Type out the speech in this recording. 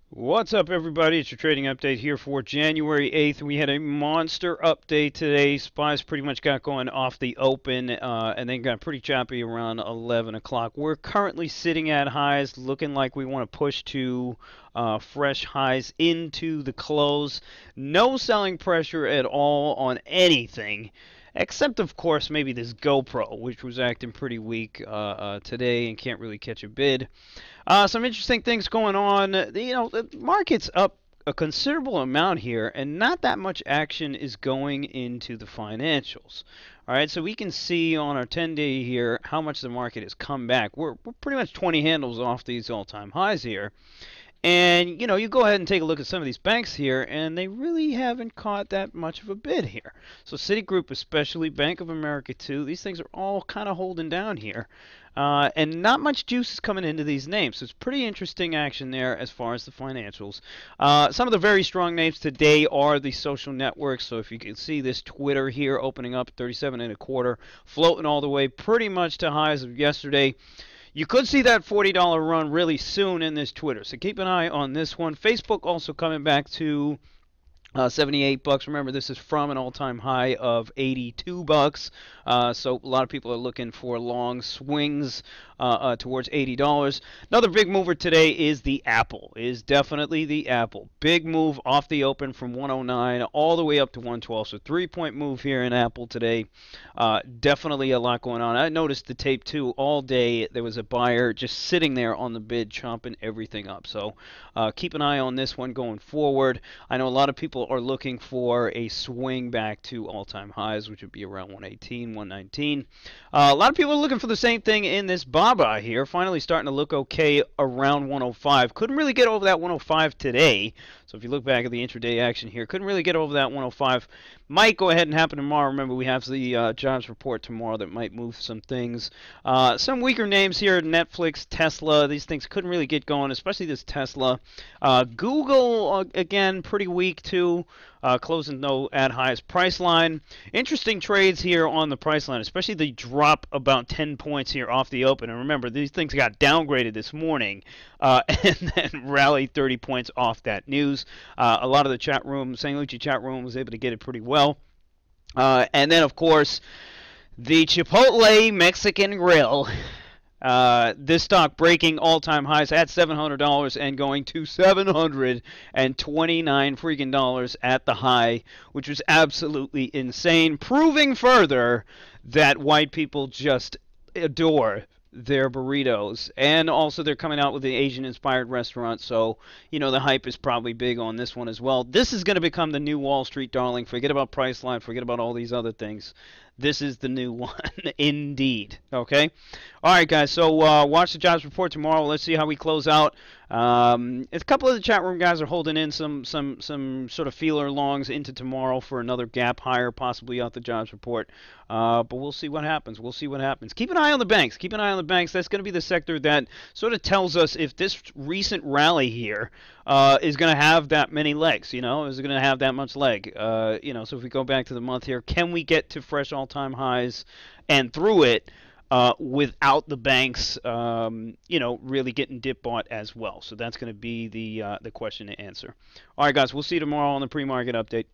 What's up, everybody? It's your trading update here for January 8th. We had a monster update today. Spies pretty much got going off the open and then got pretty choppy around 11 o'clock. We're currently sitting at highs, looking like we want to push to fresh highs into the close. No selling pressure at all on anything. Except, of course, maybe this GoPro, which was acting pretty weak today and can't really catch a bid. Some interesting things going on. The market's up a considerable amount here, and not that much action is going into the financials. All right, so we can see on our 10-day here how much the market has come back. We're pretty much 20 handles off these all-time highs here. And you go ahead and take a look at some of these banks here, and they really haven't caught that much of a bid here. So Citigroup, especially Bank of America too, these things are all kind of holding down here, and not much juice is coming into these names. So it's pretty interesting action there as far as the financials. Some of the very strong names today are the social networks. So if you can see this Twitter here opening up 37 and a quarter, floating all the way pretty much to highs of yesterday. You could see that $40 run really soon in this Twitter, so keep an eye on this one. Facebook also coming back to $78. Remember, this is from an all-time high of $82. So a lot of people are looking for long swings towards $80. Another big mover today is the Apple. Is definitely the Apple. Big move off the open from 109 all the way up to 112. So 3-point move here in Apple today. Definitely a lot going on. I noticed the tape too all day. There was a buyer just sitting there on the bid, chomping everything up. So keep an eye on this one going forward. I know a lot of people are looking for a swing back to all-time highs, which would be around 118, 119. A lot of people are looking for the same thing in this Baba here. Finally starting to look okay around 105. Couldn't really get over that 105 today. So if you look back at the intraday action here, couldn't really get over that 105. Might go ahead and happen tomorrow. Remember, we have the jobs report tomorrow that might move some things. Some weaker names here: Netflix, Tesla. These things couldn't really get going, especially this Tesla. Google again, pretty weak too. Closing no at highest price line. Interesting trades here on the price line, especially the drop about 10 points here off the open. And remember, these things got downgraded this morning and then rallied 30 points off that news. A lot of the chat room, Sang Lucci chat room, was able to get it pretty well. And then, of course, the Chipotle Mexican Grill. This stock breaking all-time highs at $700 and going to $729 freaking dollars at the high, which was absolutely insane, proving further that white people just adore their burritos. And also they're coming out with the Asian inspired restaurant, so the hype is probably big on this one as well. This is going to become the new Wall Street darling. Forget about Priceline, forget about all these other things. This is the new one indeed. Okay, all right guys, so watch the jobs report tomorrow. Let's see how we close out. A couple of the chat room guys are holding in some sort of feeler longs into tomorrow for another gap higher, possibly out the jobs report. But we'll see what happens. We'll see what happens. Keep an eye on the banks. Keep an eye on the banks. That's going to be the sector that sort of tells us if this recent rally here is going to have that many legs. Is it going to have that much leg? So if we go back to the month here, can we get to fresh all-time highs and through it without the banks, really getting dip bought as well? So that's going to be the question to answer. All right, guys, we'll see you tomorrow on the pre-market update.